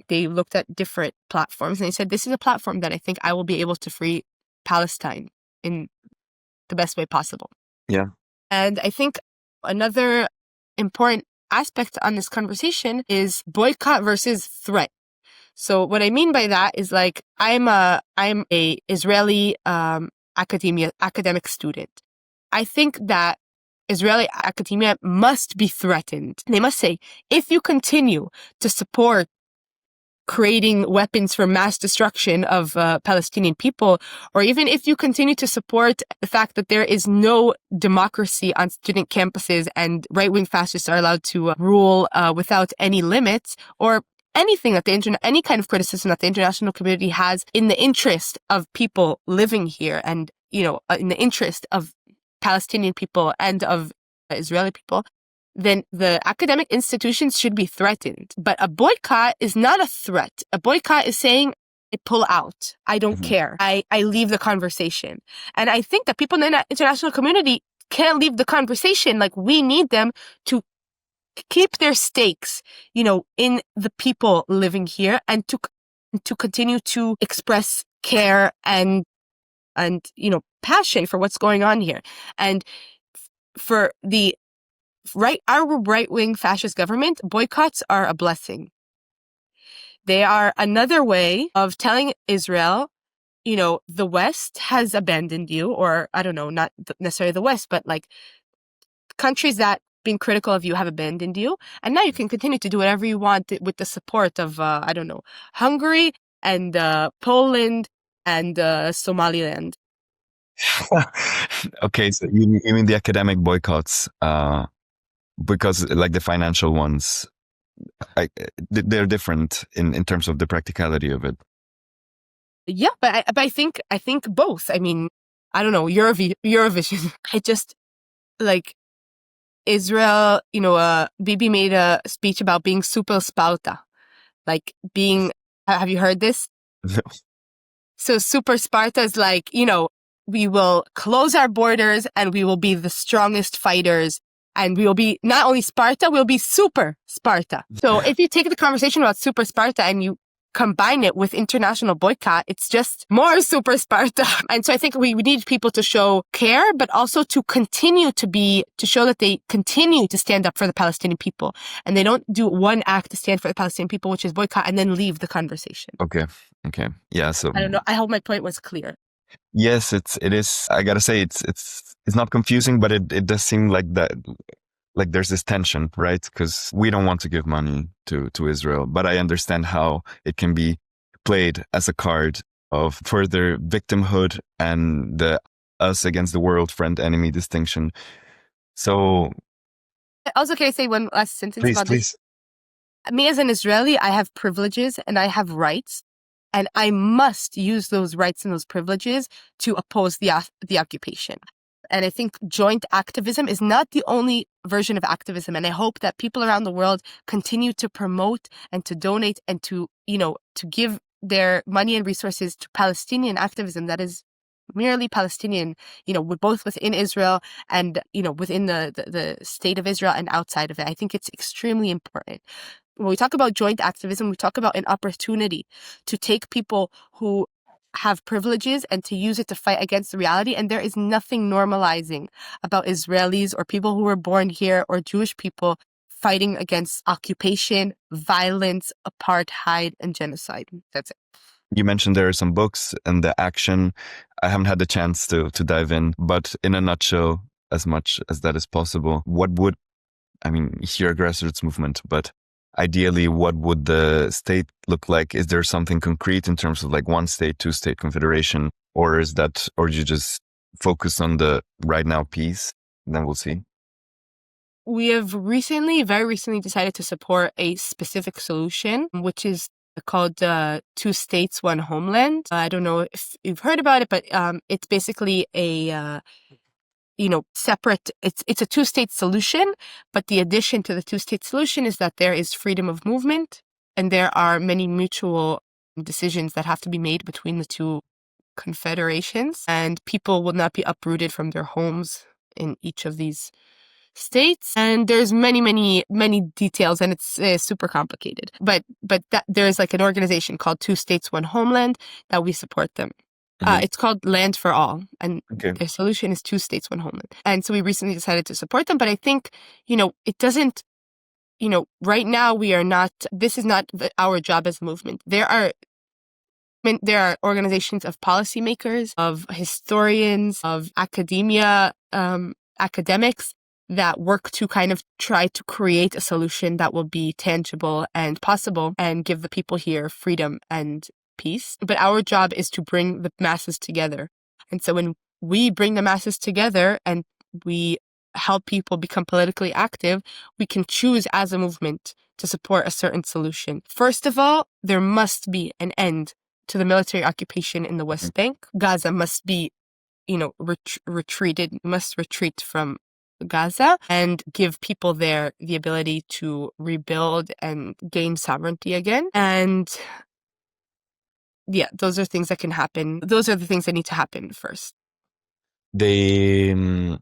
they looked at different platforms and they said, this is a platform that I think I will be able to free Palestine in the best way possible. Yeah. And I think another important aspect on this conversation is boycott versus threat. So what I mean by that is, like, I'm a Israeli academic student. I think that Israeli academia must be threatened. They must say, if you continue to support creating weapons for mass destruction of Palestinian people, or even if you continue to support the fact that there is no democracy on student campuses and right-wing fascists are allowed to rule without any limits, or anything that any kind of criticism that the international community has in the interest of people living here and, in the interest of Palestinian people and of Israeli people, then the academic institutions should be threatened. But a boycott is not a threat. A boycott is saying, I pull out. I don't care. I leave the conversation. And I think that people in the international community can't leave the conversation. Like, we need them to keep their stakes, in the people living here, and to continue to express care and passion for what's going on here. And for our right-wing fascist government, boycotts are a blessing. They are another way of telling Israel, the West has abandoned you, or I don't know, not necessarily the West, but like countries that been critical of you have abandoned you, and now you can continue to do whatever you want with the support of Hungary and Poland and Somaliland. Okay, so you mean the academic boycotts, because like the financial ones they're different in terms of the practicality of it. Yeah, but I think both. I mean, I don't know, Eurovision. I just like Israel. Bibi made a speech about being super Sparta, like being. Have you heard this? So super Sparta is like, we will close our borders and we will be the strongest fighters. And we will be not only Sparta, we'll be super Sparta. So if you take the conversation about super Sparta and you combine it with international boycott, it's just more super Sparta. And so I think we need people to show care, but also to continue to show that they continue to stand up for the Palestinian people. And they don't do one act to stand for the Palestinian people, which is boycott, and then leave the conversation. Okay. Yeah. So I don't know. I hope my point was clear. Yes, it is. I gotta say, it's not confusing, but it does seem like that. Like there's this tension, right? Because we don't want to give money to Israel, but I understand how it can be played as a card of further victimhood and the us against the world, friend enemy distinction. So, also, can I say one last sentence about please. this? Me as an Israeli, I have privileges and I have rights, and I must use those rights and those privileges to oppose the occupation. And I think joint activism is not the only version of activism. And I hope that people around the world continue to promote and to donate and to give their money and resources to Palestinian activism that is merely Palestinian, both within Israel and, within the state of Israel and outside of it. I think it's extremely important. When we talk about joint activism, we talk about an opportunity to take people who have privileges and to use it to fight against the reality. And there is nothing normalizing about Israelis or people who were born here or Jewish people fighting against occupation, violence, apartheid, and genocide. That's it. You mentioned there are some books and the action. I haven't had the chance to dive in, but in a nutshell, as much as that is possible, you're a grassroots movement, but ideally, what would the state look like? Is there something concrete in terms of like one state, two state confederation, or you just focus on the right now peace? And then we'll see. We have very recently decided to support a specific solution, which is called Two States, One Homeland. I don't know if you've heard about it, but it's basically a separate, it's a two-state solution, but the addition to the two-state solution is that there is freedom of movement and there are many mutual decisions that have to be made between the two confederations, and people will not be uprooted from their homes in each of these states. And there's many details, and it's super complicated. But that there's like an organization called Two States, One Homeland that we support them. It's called Land for All, and their solution is Two States, One Homeland. And so we recently decided to support them, but I think, it doesn't, right now this is not our job as a movement. There are organizations of policymakers, of historians, of academia, academics that work to kind of try to create a solution that will be tangible and possible and give the people here freedom and peace. But our job is to bring the masses together. And so when we bring the masses together and we help people become politically active, we can choose as a movement to support a certain solution. First of all, there must be an end to the military occupation in the West Bank. Gaza must be, must retreat from Gaza and give people there the ability to rebuild and gain sovereignty again. And yeah, those are things that can happen. Those are the things that need to happen first. The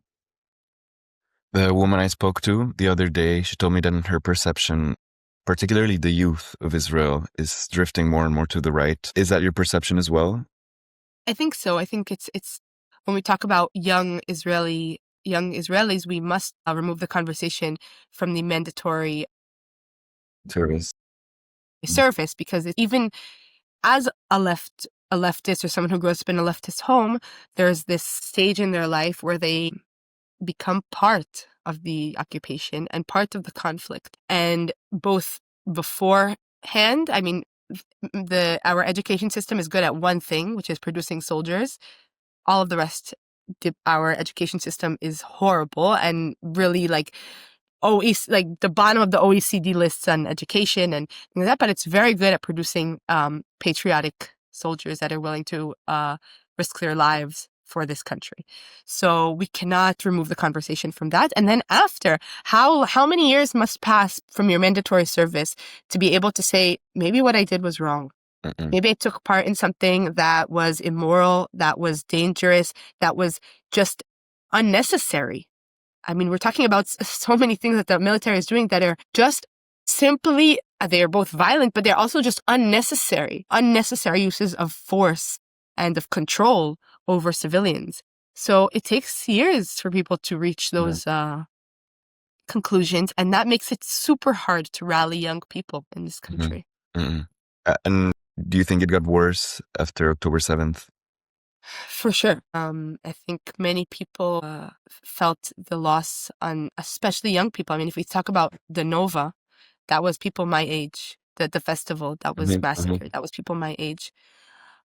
woman I spoke to the other day, she told me that in her perception, particularly the youth of Israel is drifting more and more to the right. Is that your perception as well? I think so. I think it's when we talk about young Israelis, we must remove the conversation from the mandatory service, because even as a leftist or someone who grows up in a leftist home, there's this stage in their life where they become part of the occupation and part of the conflict. And both beforehand, our education system is good at one thing, which is producing soldiers. All of the rest, our education system is horrible and really OECD, like the bottom of the OECD lists on education and things like that, but it's very good at producing patriotic soldiers that are willing to risk their lives for this country. So we cannot remove the conversation from that. And then after, how many years must pass from your mandatory service to be able to say, maybe what I did was wrong. Maybe I took part in something that was immoral, that was dangerous, that was just unnecessary. I mean, we're talking about so many things that the military is doing that are just simply, they are both violent, but they're also just unnecessary uses of force and of control over civilians. So it takes years for people to reach those conclusions, and that makes it super hard to rally young people in this country. And do you think it got worse after October 7th? For sure. I think many people felt the loss on, especially young people. I mean, if we talk about the Nova, that was people my age. The festival that was massacred, that was people my age.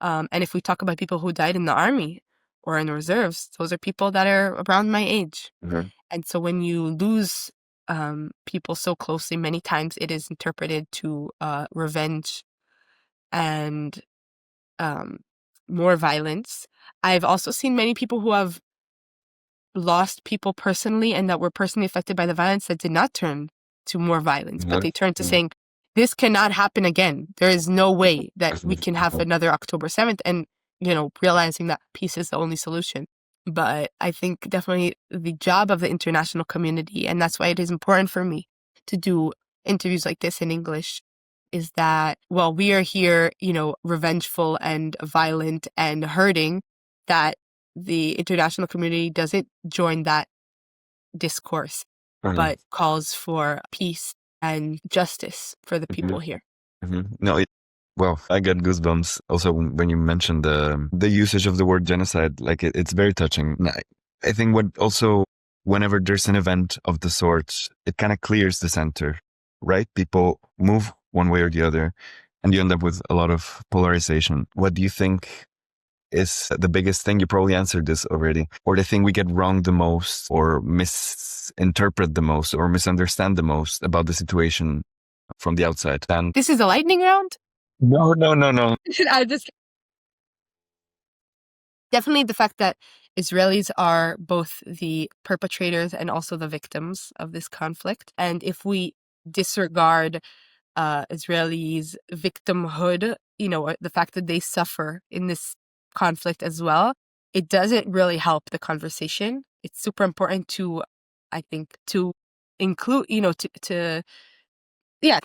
And if we talk about people who died in the army or in the reserves, those are people that are around my age. And so when you lose people so closely, many times it is interpreted to revenge and more violence. I've also seen many people who have lost people personally and that were personally affected by the violence that did not turn to more violence, but they turned to saying, this cannot happen again. There is no way that we can have another October 7th, and, realizing that peace is the only solution. But I think definitely the job of the international community, and that's why it is important for me to do interviews like this in English, is that while we are here, revengeful and violent and hurting, that the international community doesn't join that discourse, but calls for peace and justice for the people here. No, well, I got goosebumps also when you mentioned the usage of the word genocide. Like it's very touching. I think what also, whenever there's an event of the sort, it kind of clears the center, right? People move one way or the other, and you end up with a lot of polarization. What do you think is the biggest thing? You probably answered this already. Or the thing we get wrong the most, or misinterpret the most, or misunderstand the most about the situation from the outside? And this is a lightning round? No. I just... Definitely the fact that Israelis are both the perpetrators and also the victims of this conflict. And if we disregard Israelis' victimhood, the fact that they suffer in this conflict as well, it doesn't really help the conversation. It's super important to, I think, to include, to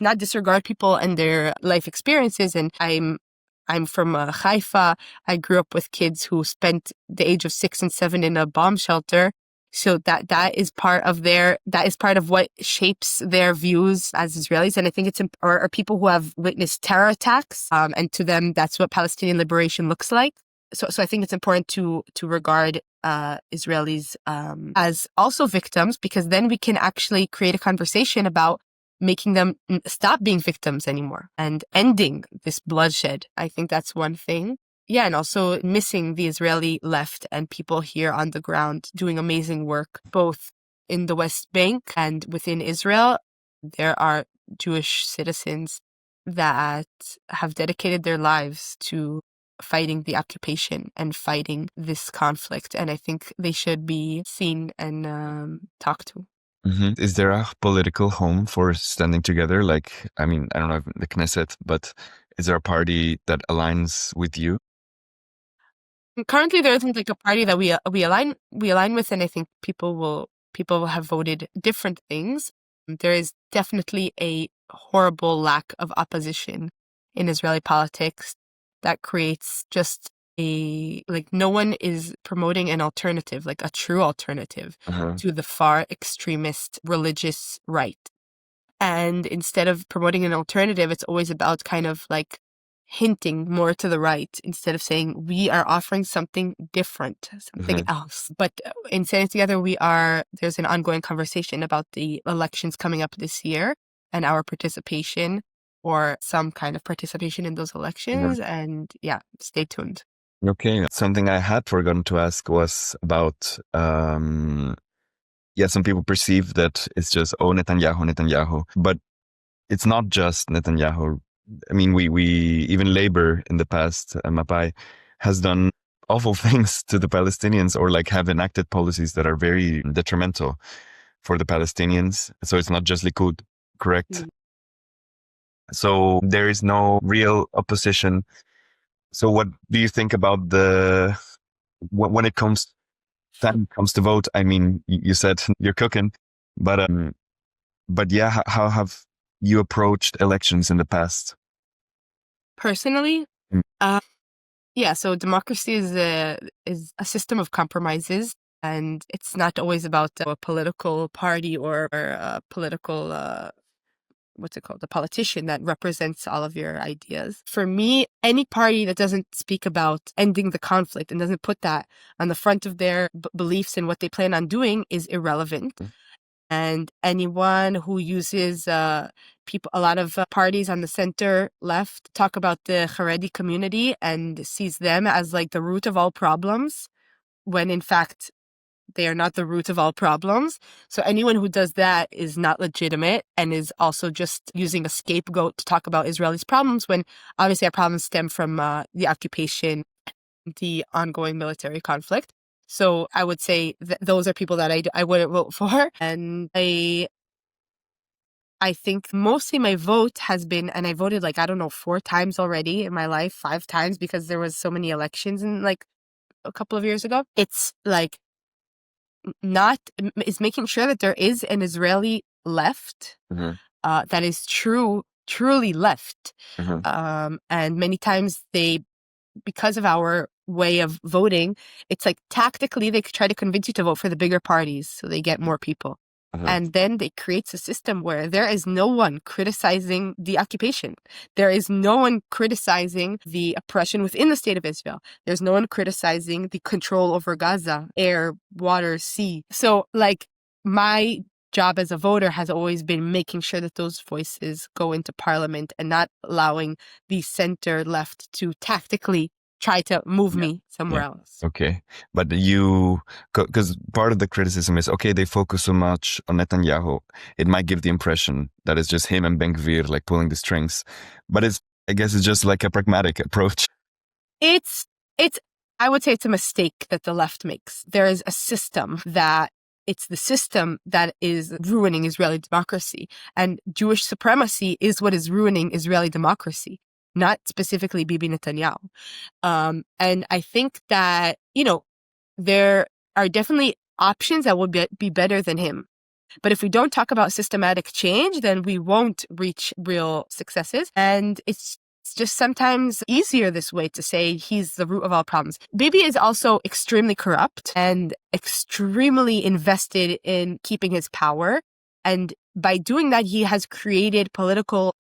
not disregard people and their life experiences. And I'm from Haifa. I grew up with kids who spent the age of 6 and 7 in a bomb shelter. So that is part of what shapes their views as Israelis. And I think it's or people who have witnessed terror attacks. And to them, that's what Palestinian liberation looks like. So I think it's important to regard Israelis as also victims, because then we can actually create a conversation about making them stop being victims anymore and ending this bloodshed. I think that's one thing. Yeah, and also missing the Israeli left and people here on the ground doing amazing work, both in the West Bank and within Israel. There are Jewish citizens that have dedicated their lives to fighting the occupation and fighting this conflict. And I think they should be seen and talked to. Is there a political home for standing together? Like, I mean, I don't know, the Knesset, but is there a party that aligns with you? Currently, there isn't like a party that we align with, and I think people will have voted different things. There is definitely a horrible lack of opposition in Israeli politics that creates just no one is promoting an alternative, like a true alternative to the far extremist religious right. And instead of promoting an alternative, it's always about kind of like hinting more to the right instead of saying we are offering something different, something else. But in Standing Together, there's an ongoing conversation about the elections coming up this year and our participation or some kind of participation in those elections. And yeah, stay tuned. Okay. Something I had forgotten to ask was about some people perceive that it's just, oh, Netanyahu. But it's not just Netanyahu. I mean, we even Labor in the past, Mapai, has done awful things to the Palestinians, or like have enacted policies that are very detrimental for the Palestinians. So it's not just Likud, correct? Mm. So there is no real opposition. So what do you think about when it comes to vote? I mean, you said you're cooking, but yeah, how have you approached elections in the past? Personally, Mm. yeah. So democracy is a system of compromises, and it's not always about a political party or a political what's it called, a politician that represents all of your ideas. For me, any party that doesn't speak about ending the conflict and doesn't put that on the front of their beliefs and what they plan on doing is irrelevant. Mm. And anyone who uses a lot of parties on the center left talk about the Haredi community and sees them as like the root of all problems, when in fact they are not the root of all problems. So anyone who does that is not legitimate and is also just using a scapegoat to talk about Israelis' problems, when obviously our problems stem from the occupation, the ongoing military conflict. So I would say those are people that I wouldn't vote for. And I think mostly my vote has been, and I voted 4 times already in my life, 5 times, because there was so many elections in like a couple of years ago. It's like is making sure that there is an Israeli left that is truly left. And many times because of our way of voting, it's like tactically they try to convince you to vote for the bigger parties so they get more people. And then they create a system where there is no one criticizing the occupation. There is no one criticizing the oppression within the state of Israel. There's no one criticizing the control over Gaza, air, water, sea. So like my job as a voter has always been making sure that those voices go into parliament and not allowing the center left to tactically try to move me somewhere else. Okay. But because part of the criticism is, okay, they focus so much on Netanyahu, it might give the impression that it's just him and Ben Gvir like pulling the strings. But I guess it's just like a pragmatic approach. I would say it's a mistake that the left makes. There is a system it's the system that is ruining Israeli democracy. And Jewish supremacy is what is ruining Israeli democracy, not specifically Bibi Netanyahu. And I think that, there are definitely options that would be better than him. But if we don't talk about systematic change, then we won't reach real successes. And it's just sometimes easier this way to say he's the root of all problems. Bibi is also extremely corrupt and extremely invested in keeping his power. And by doing that, he has created political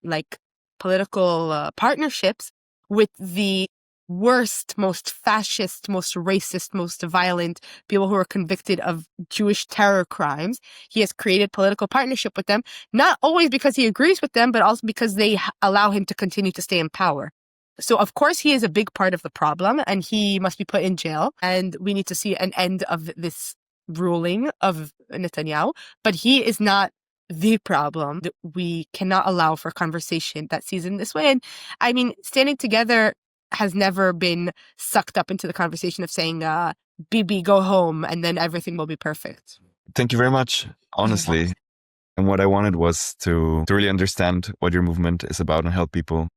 partnerships with the worst, most fascist, most racist, most violent people who are convicted of Jewish terror crimes. He has created political partnership with them, not always because he agrees with them, but also because they allow him to continue to stay in power. So of course he is a big part of the problem and he must be put in jail, and we need to see an end of this ruling of Netanyahu, but he is not the problem. We cannot allow for conversation that sees him this way. And I mean, standing together has never been sucked up into the conversation of saying, Bibi, go home, and then everything will be perfect. Thank you very much, honestly. And what I wanted was to really understand what your movement is about and help people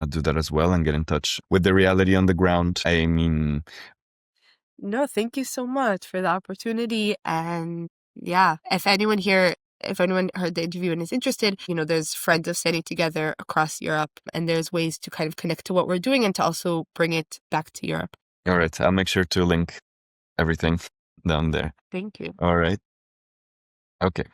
do that as well and get in touch with the reality on the ground. I mean... No, thank you so much for the opportunity. And yeah, if anyone heard the interview and is interested, there's friends of Standing Together across Europe, and there's ways to kind of connect to what we're doing and to also bring it back to Europe. All right. I'll make sure to link everything down there. Thank you. All right. Okay.